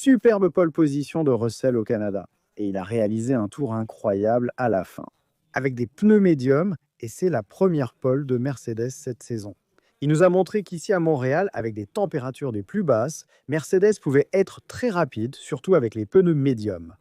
superbe pole position de Russell au Canada. Et il a réalisé un tour incroyable à la fin. Avec des pneus médiums, et c'est la première pole de Mercedes cette saison. Il nous a montré qu'ici à Montréal, avec des températures des plus basses, Mercedes pouvait être très rapide, surtout avec les pneus médiums.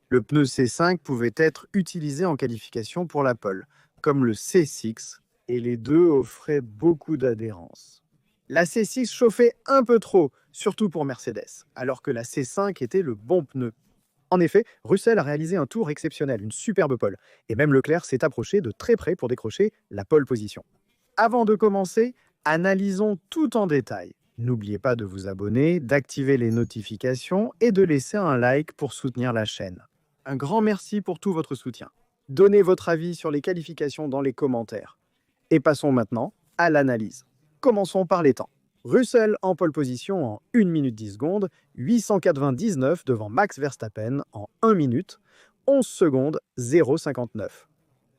Le pneu C5 pouvait être utilisé en qualification pour la pole, comme le C6, et les deux offraient beaucoup d'adhérence. La C6 chauffait un peu trop, surtout pour Mercedes, alors que la C5 était le bon pneu. En effet, Russell a réalisé un tour exceptionnel, une superbe pole, et même Leclerc s'est approché de très près pour décrocher la pole position. Avant de commencer, analysons tout en détail. N'oubliez pas de vous abonner, d'activer les notifications et de laisser un like pour soutenir la chaîne. Un grand merci pour tout votre soutien. Donnez votre avis sur les qualifications dans les commentaires. Et passons maintenant à l'analyse. Commençons par les temps. Russell en pole position en 1 minute 10 secondes, 899 devant Max Verstappen en 1 minute, 11 secondes 0,59.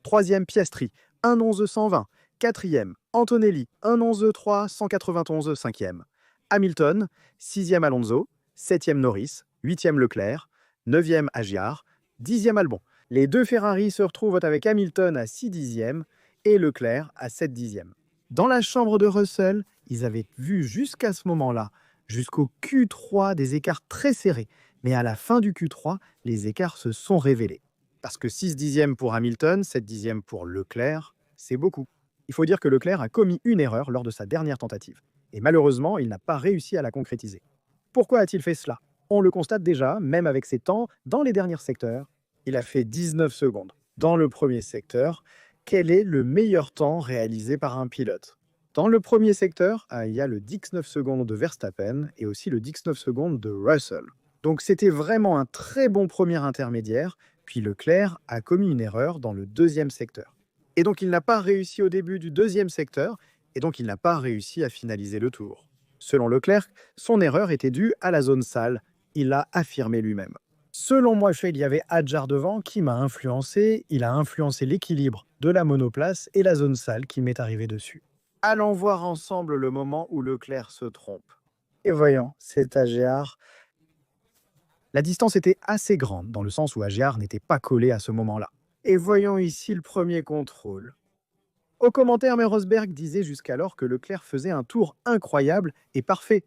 Troisième Piastri, 1,11,120. Quatrième, Antonelli, 1,11,3, 191, cinquième. Hamilton, sixième Alonso, septième Norris, huitième Leclerc, neuvième Agiar, dixième Albon. Les deux Ferrari se retrouvent avec Hamilton à 6 dixièmes et Leclerc à 7 dixièmes. Dans la chambre de Russell, ils avaient vu jusqu'à ce moment-là, jusqu'au Q3, des écarts très serrés. Mais à la fin du Q3, les écarts se sont révélés. Parce que 6 dixièmes pour Hamilton, 7 dixièmes pour Leclerc, c'est beaucoup. Il faut dire que Leclerc a commis une erreur lors de sa dernière tentative. Et malheureusement, il n'a pas réussi à la concrétiser. Pourquoi a-t-il fait cela? On le constate déjà, même avec ses temps, dans les derniers secteurs. Il a fait 19 secondes. Dans le premier secteur, quel est le meilleur temps réalisé par un pilote? Dans le premier secteur, il y a le 19 secondes de Verstappen et aussi le 19 secondes de Russell. Donc c'était vraiment un très bon premier intermédiaire, puis Leclerc a commis une erreur dans le deuxième secteur. Et donc il n'a pas réussi au début du deuxième secteur, et donc il n'a pas réussi à finaliser le tour. Selon Leclerc, son erreur était due à la zone sale, il l'a affirmé lui-même. Selon moi, il y avait Hadjar devant qui m'a influencé, il a influencé l'équilibre de la monoplace et la zone sale qui m'est arrivée dessus. Allons voir ensemble le moment où Leclerc se trompe. Et voyons, c'est Agiar. La distance était assez grande, dans le sens où Agiar n'était pas collé à ce moment-là. Et voyons ici le premier contrôle. Au commentaire, Rosberg disait jusqu'alors que Leclerc faisait un tour incroyable et parfait.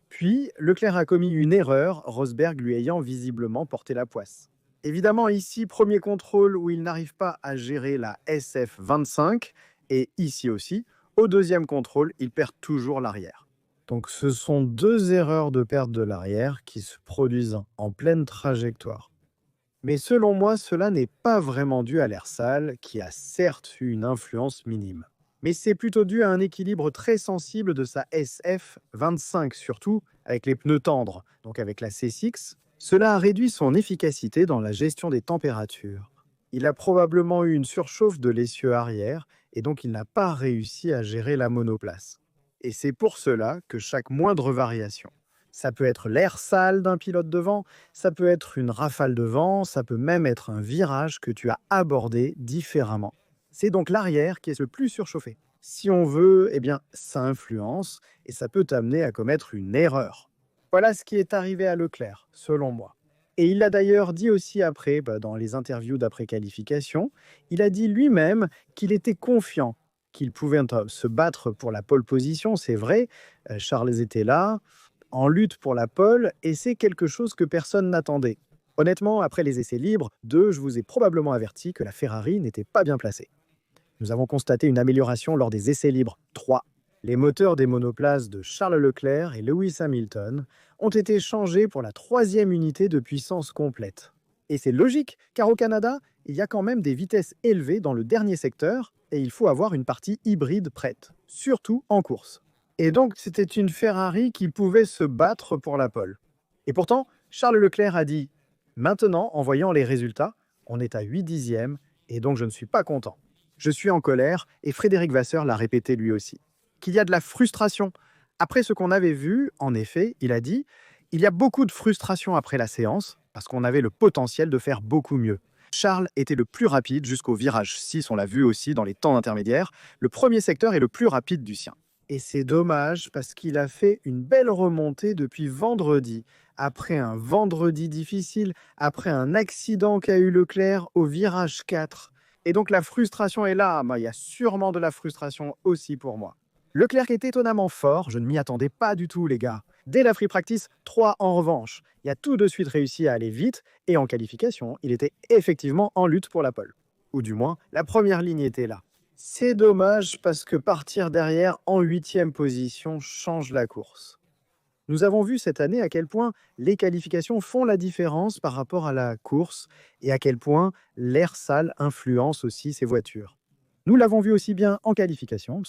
Puis, Leclerc a commis une erreur, Rosberg lui ayant visiblement porté la poisse. Évidemment, ici, premier contrôle où il n'arrive pas à gérer la SF25, et ici aussi, au deuxième contrôle, il perd toujours l'arrière. Donc ce sont deux erreurs de perte de l'arrière qui se produisent en pleine trajectoire. Mais selon moi, cela n'est pas vraiment dû à l'air sale, qui a certes eu une influence minime. Mais c'est plutôt dû à un équilibre très sensible de sa SF25, surtout avec les pneus tendres, donc avec la C6. Cela a réduit son efficacité dans la gestion des températures. Il a probablement eu une surchauffe de l'essieu arrière, et donc il n'a pas réussi à gérer la monoplace. Et c'est pour cela que chaque moindre variation, ça peut être l'air sale d'un pilote devant, ça peut être une rafale de vent, ça peut même être un virage que tu as abordé différemment. C'est donc l'arrière qui est le plus surchauffé. Si on veut, eh bien, ça influence et ça peut t'amener à commettre une erreur. Voilà ce qui est arrivé à Leclerc, selon moi. Et il l'a d'ailleurs dit aussi après, dans les interviews d'après-qualification, il a dit lui-même qu'il était confiant, qu'il pouvait se battre pour la pole position, c'est vrai, Charles était là, en lutte pour la pole, et c'est quelque chose que personne n'attendait. Honnêtement, après les essais libres, je vous ai probablement averti que la Ferrari n'était pas bien placée. Nous avons constaté une amélioration lors des essais libres 3. Les moteurs des monoplaces de Charles Leclerc et Lewis Hamilton ont été changés pour la troisième unité de puissance complète. Et c'est logique, car au Canada, il y a quand même des vitesses élevées dans le dernier secteur et il faut avoir une partie hybride prête, surtout en course. Et donc, c'était une Ferrari qui pouvait se battre pour la pole. Et pourtant, Charles Leclerc a dit « Maintenant, en voyant les résultats, on est à 8 dixièmes et donc je ne suis pas content. Je suis en colère » et Frédéric Vasseur l'a répété lui aussi. Qu'il y a de la frustration. Après ce qu'on avait vu, en effet, il a dit « Il y a beaucoup de frustration après la séance parce qu'on avait le potentiel de faire beaucoup mieux. » Charles était le plus rapide jusqu'au virage 6, on l'a vu aussi dans les temps intermédiaires. Le premier secteur est le plus rapide du sien. Et c'est dommage parce qu'il a fait une belle remontée depuis vendredi, après un vendredi difficile, après un accident qu'a eu Leclerc au virage 4. Et donc la frustration est là. Il y a sûrement de la frustration aussi pour moi. Leclerc est étonnamment fort, je ne m'y attendais pas du tout les gars. Dès la free practice, 3 en revanche. Il a tout de suite réussi à aller vite et en qualification, il était effectivement en lutte pour la pole. Ou du moins, la première ligne était là. C'est dommage parce que partir derrière en 8e position change la course. Nous avons vu cette année à quel point les qualifications font la différence par rapport à la course et à quel point l'air sale influence aussi ces voitures. Nous l'avons vu aussi bien en qualification,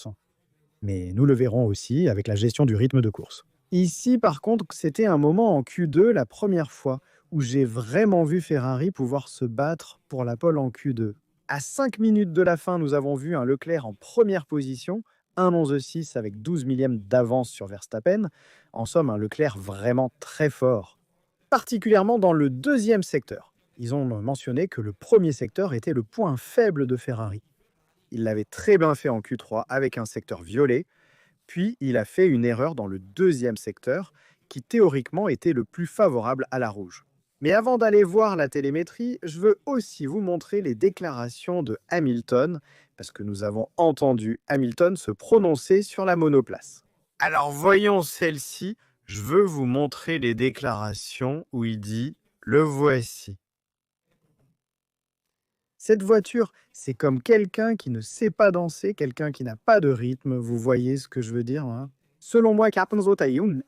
mais nous le verrons aussi avec la gestion du rythme de course. Ici, par contre, c'était un moment en Q2, la première fois où j'ai vraiment vu Ferrari pouvoir se battre pour la pole en Q2. À 5 minutes de la fin, nous avons vu un Leclerc en première position, 1,11,6 avec 12 millièmes d'avance sur Verstappen. En somme, un Leclerc vraiment très fort. Particulièrement dans le deuxième secteur. Ils ont mentionné que le premier secteur était le point faible de Ferrari. Il l'avait très bien fait en Q3 avec un secteur violet, puis il a fait une erreur dans le deuxième secteur qui théoriquement était le plus favorable à la rouge. Mais avant d'aller voir la télémétrie, je veux aussi vous montrer les déclarations de Hamilton, parce que nous avons entendu Hamilton se prononcer sur la monoplace. Alors voyons celle-ci, je veux vous montrer les déclarations où il dit « Le voici ». Cette voiture, c'est comme quelqu'un qui ne sait pas danser, quelqu'un qui n'a pas de rythme, vous voyez ce que je veux dire, hein? Selon moi, Carpenzo Taïun,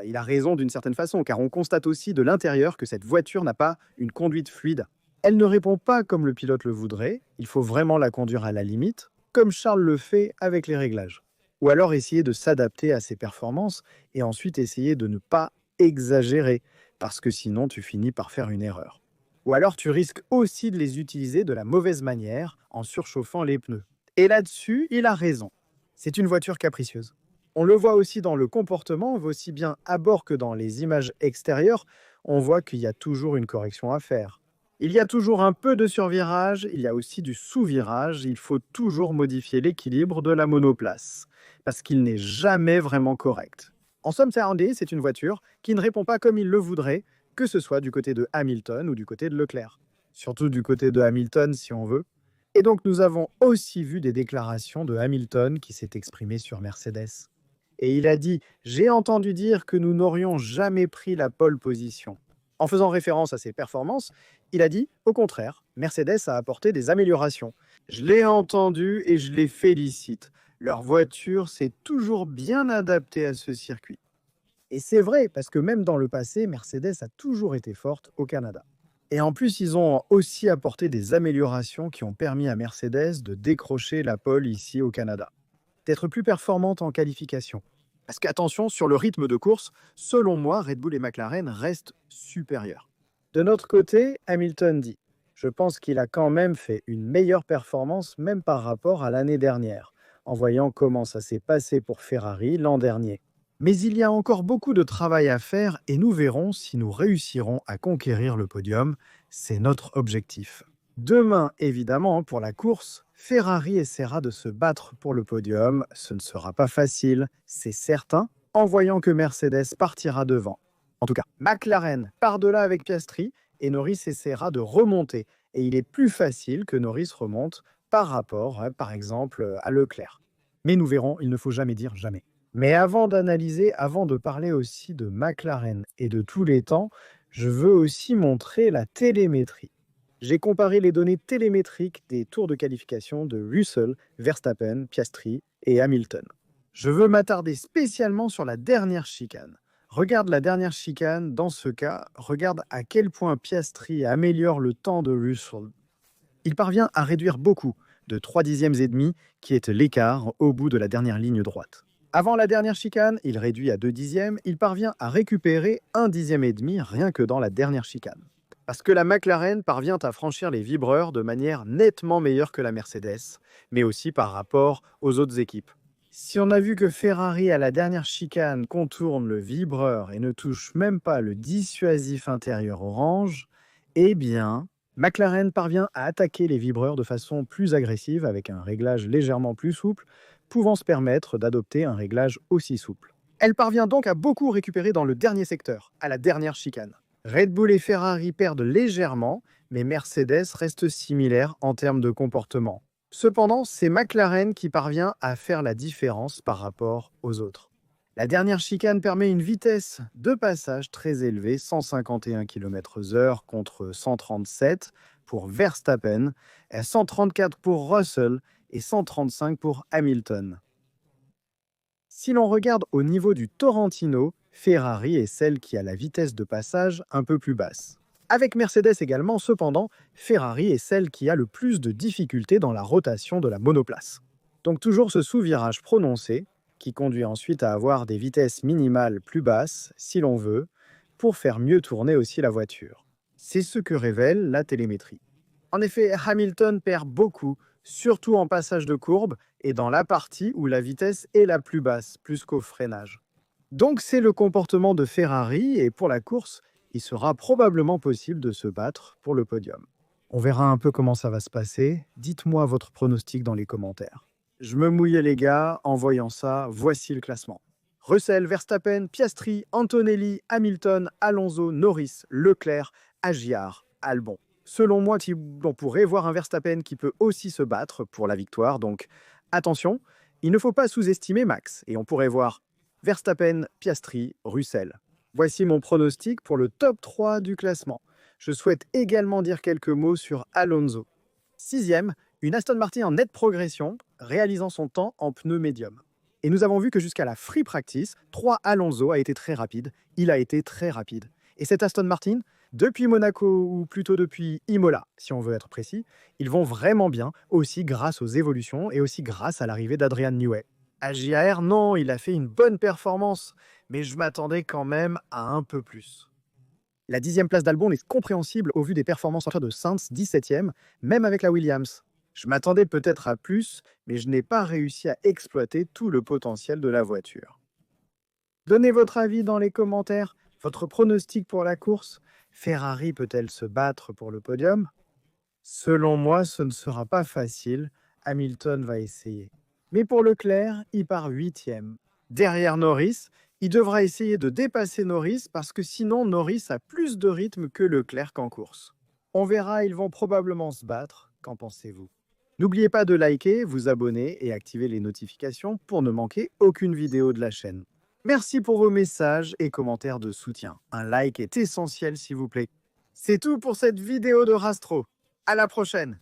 il a raison d'une certaine façon, car on constate aussi de l'intérieur que cette voiture n'a pas une conduite fluide. Elle ne répond pas comme le pilote le voudrait, il faut vraiment la conduire à la limite, comme Charles le fait avec les réglages. Ou alors essayer de s'adapter à ses performances et ensuite essayer de ne pas exagérer, parce que sinon tu finis par faire une erreur. Ou alors tu risques aussi de les utiliser de la mauvaise manière en surchauffant les pneus. Et là-dessus, il a raison. C'est une voiture capricieuse. On le voit aussi dans le comportement, aussi bien à bord que dans les images extérieures, on voit qu'il y a toujours une correction à faire. Il y a toujours un peu de survirage, il y a aussi du sous-virage, il faut toujours modifier l'équilibre de la monoplace, parce qu'il n'est jamais vraiment correct. En somme, c'est une voiture qui ne répond pas comme il le voudrait, que ce soit du côté de Hamilton ou du côté de Leclerc. Surtout du côté de Hamilton, si on veut. Et donc, nous avons aussi vu des déclarations de Hamilton qui s'est exprimé sur Mercedes. Et il a dit « J'ai entendu dire que nous n'aurions jamais pris la pole position ». En faisant référence à ses performances, il a dit « Au contraire, Mercedes a apporté des améliorations. Je l'ai entendu et je les félicite. Leur voiture s'est toujours bien adaptée à ce circuit. » Et c'est vrai, parce que même dans le passé, Mercedes a toujours été forte au Canada. Et en plus, ils ont aussi apporté des améliorations qui ont permis à Mercedes de décrocher la pole ici au Canada. D'être plus performante en qualification. Parce qu'attention, sur le rythme de course, selon moi, Red Bull et McLaren restent supérieurs. De notre côté, Hamilton dit « Je pense qu'il a quand même fait une meilleure performance même par rapport à l'année dernière, en voyant comment ça s'est passé pour Ferrari l'an dernier. Mais il y a encore beaucoup de travail à faire et nous verrons si nous réussirons à conquérir le podium. C'est notre objectif. » Demain, évidemment, pour la course, Ferrari essaiera de se battre pour le podium. Ce ne sera pas facile, c'est certain, en voyant que Mercedes partira devant. En tout cas, McLaren part de là avec Piastri et Norris essaiera de remonter. Et il est plus facile que Norris remonte par rapport, par exemple, à Leclerc. Mais nous verrons, il ne faut jamais dire jamais. Mais avant d'analyser, avant de parler aussi de McLaren et de tous les temps, je veux aussi montrer la télémétrie. J'ai comparé les données télémétriques des tours de qualification de Russell, Verstappen, Piastri et Hamilton. Je veux m'attarder spécialement sur la dernière chicane. Regarde la dernière chicane, dans ce cas, regarde à quel point Piastri améliore le temps de Russell. Il parvient à réduire beaucoup, de 3 dixièmes et demi, qui est l'écart au bout de la dernière ligne droite. Avant la dernière chicane, il réduit à 2 dixièmes, il parvient à récupérer 1 dixième et demi rien que dans la dernière chicane. Parce que la McLaren parvient à franchir les vibreurs de manière nettement meilleure que la Mercedes, mais aussi par rapport aux autres équipes. Si on a vu que Ferrari à la dernière chicane contourne le vibreur et ne touche même pas le dissuasif intérieur orange, eh bien, McLaren parvient à attaquer les vibreurs de façon plus agressive avec un réglage légèrement plus souple, pouvant se permettre d'adopter un réglage aussi souple. Elle parvient donc à beaucoup récupérer dans le dernier secteur, à la dernière chicane. Red Bull et Ferrari perdent légèrement, mais Mercedes reste similaire en termes de comportement. Cependant, c'est McLaren qui parvient à faire la différence par rapport aux autres. La dernière chicane permet une vitesse de passage très élevée, 151 km/h contre 137 pour Verstappen, et 134 pour Russell et 135 pour Hamilton. Si l'on regarde au niveau du Torrentino, Ferrari est celle qui a la vitesse de passage un peu plus basse. Avec Mercedes également, cependant, Ferrari est celle qui a le plus de difficultés dans la rotation de la monoplace. Donc toujours ce sous-virage prononcé, qui conduit ensuite à avoir des vitesses minimales plus basses, si l'on veut, pour faire mieux tourner aussi la voiture. C'est ce que révèle la télémétrie. En effet, Hamilton perd beaucoup, surtout en passage de courbe et dans la partie où la vitesse est la plus basse, plus qu'au freinage. Donc c'est le comportement de Ferrari et pour la course, il sera probablement possible de se battre pour le podium. On verra un peu comment ça va se passer. Dites-moi votre pronostic dans les commentaires. Je me mouillais les gars, en voyant ça, voici le classement. Russell, Verstappen, Piastri, Antonelli, Hamilton, Alonso, Norris, Leclerc, Agiar, Albon. Selon moi, on pourrait voir un Verstappen qui peut aussi se battre pour la victoire, donc attention, il ne faut pas sous-estimer Max, et on pourrait voir Verstappen, Piastri, Russell. Voici mon pronostic pour le top 3 du classement. Je souhaite également dire quelques mots sur Alonso. Sixième, une Aston Martin en nette progression, réalisant son temps en pneu médium. Et nous avons vu que jusqu'à la free practice, 3 Alonso a été très rapide. Il a été très rapide. Et cette Aston Martin, depuis Monaco, ou plutôt depuis Imola, si on veut être précis, ils vont vraiment bien, aussi grâce aux évolutions et aussi grâce à l'arrivée d'Adrian Newey. À JAR, non, il a fait une bonne performance, mais je m'attendais quand même à un peu plus. La 10e place d'Albon est compréhensible au vu des performances de Sainz, 17e, même avec la Williams. Je m'attendais peut-être à plus, mais je n'ai pas réussi à exploiter tout le potentiel de la voiture. Donnez votre avis dans les commentaires, votre pronostic pour la course. Ferrari peut-elle se battre pour le podium? Selon moi, ce ne sera pas facile. Hamilton va essayer. Mais pour Leclerc, il part 8e. Derrière Norris, il devra essayer de dépasser Norris parce que sinon Norris a plus de rythme que Leclerc en course. On verra, ils vont probablement se battre. Qu'en pensez-vous? N'oubliez pas de liker, vous abonner et activer les notifications pour ne manquer aucune vidéo de la chaîne. Merci pour vos messages et commentaires de soutien. Un like est essentiel s'il vous plaît. C'est tout pour cette vidéo de Rastro. À la prochaine!